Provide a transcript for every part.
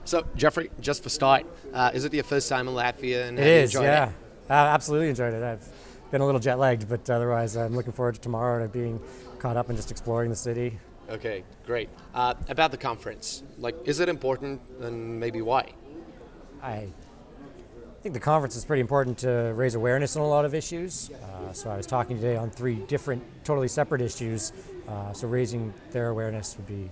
So, Geoffrey, just for start, is it your first time in Latvia? And It have you is, enjoyed yeah. it? Absolutely enjoyed it. I've been a little jet lagged, but otherwise I'm looking forward to tomorrow and being caught up and just exploring the city. Okay, great. About the conference, is it important, and maybe why? I think the conference is pretty important to raise awareness on a lot of issues. So I was talking today on 3 different, totally separate issues. So raising their awareness would be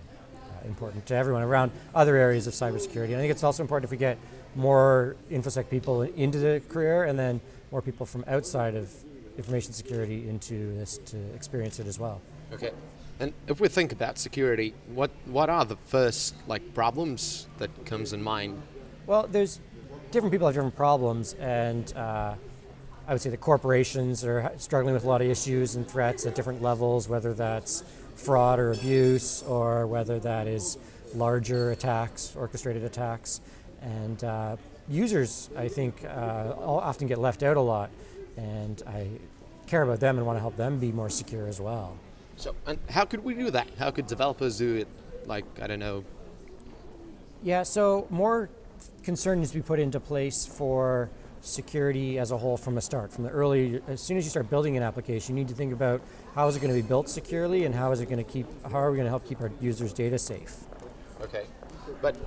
important to everyone around other areas of cybersecurity. And I think it's also important if we get more InfoSec people into the career and then more people from outside of information security into this to experience it as well. Okay. And if we think about security, what are the first problems that comes in mind? Well, there's different people have different problems, and I would say that corporations are struggling with a lot of issues and threats at different levels, whether that's fraud or abuse, or whether that is larger attacks, orchestrated attacks. And users, I think, often get left out a lot, and I care about them and want to help them be more secure as well. So, and how could we do that? How could developers do it? I don't know. Yeah, so more concern needs to be put into place for security as a whole from the start. As soon as you start building an application, you need to think about how is it going to be built securely and how are we going to help keep our users' data safe. Okay. But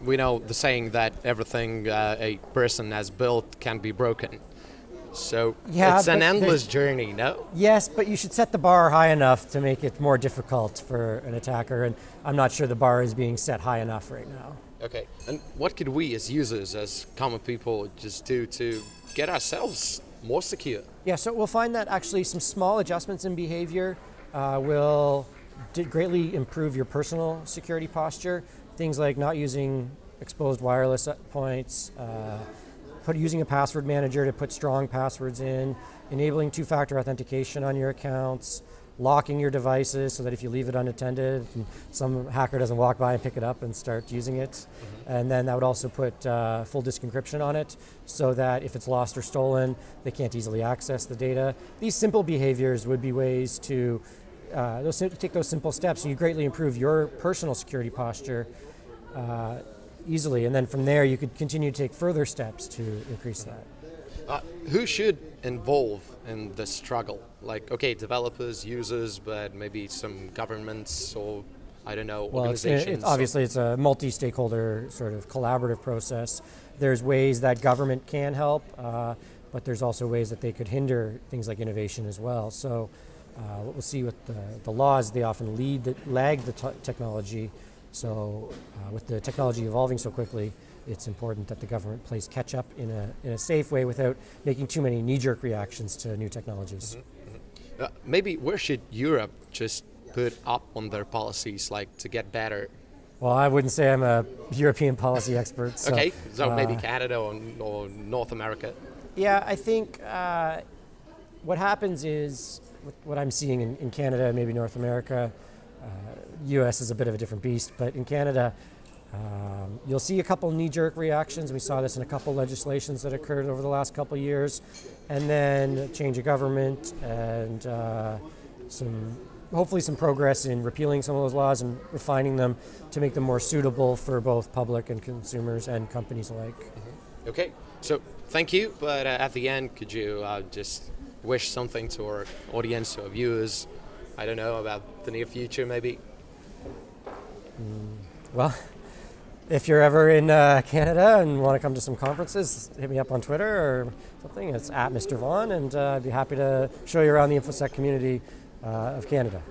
we know the saying that everything a person has built can be broken. So it's an endless journey, no? Yes, but you should set the bar high enough to make it more difficult for an attacker, and I'm not sure the bar is being set high enough right now. Okay, and what could we as users, as common people, just do to get ourselves more secure? Yeah, so we'll find that actually some small adjustments in behavior will greatly improve your personal security posture. Things like not using exposed wireless points, using a password manager to put strong passwords in, enabling 2-factor authentication on your accounts, locking your devices so that if you leave it unattended, some hacker doesn't walk by and pick it up and start using it. Mm-hmm. And then that would also put full disk encryption on it so that if it's lost or stolen, they can't easily access the data. These simple behaviors would be ways to take those simple steps, and you greatly improve your personal security posture easily. And then from there, you could continue to take further steps to increase that. Who should involve in the struggle? Developers, users, but maybe some governments or, I don't know, organizations? Obviously, it's a multi-stakeholder sort of collaborative process. There's ways that government can help, but there's also ways that they could hinder things like innovation as well. So what we'll see with the laws, they often lag the technology. So with the technology evolving so quickly, it's important that the government plays catch up in a safe way without making too many knee-jerk reactions to new technologies. Mm-hmm. Maybe where should Europe just put up on their policies to get better? Well, I wouldn't say I'm a European policy expert. So, okay, so maybe Canada or North America? Yeah, I think what happens is, what I'm seeing in Canada and maybe North America, US is a bit of a different beast, but in Canada, you'll see a couple knee-jerk reactions. We saw this in a couple legislations that occurred over the last couple years, and then a change of government and hopefully some progress in repealing some of those laws and refining them to make them more suitable for both public and consumers and companies alike. Mm-hmm. Okay, so thank you, but at the end, could you just wish something to our audience or viewers, I don't know, about the near future maybe? Well, if you're ever in Canada and want to come to some conferences, hit me up on Twitter or something. It's @Mr. Vaughan, and I'd be happy to show you around the InfoSec community of Canada.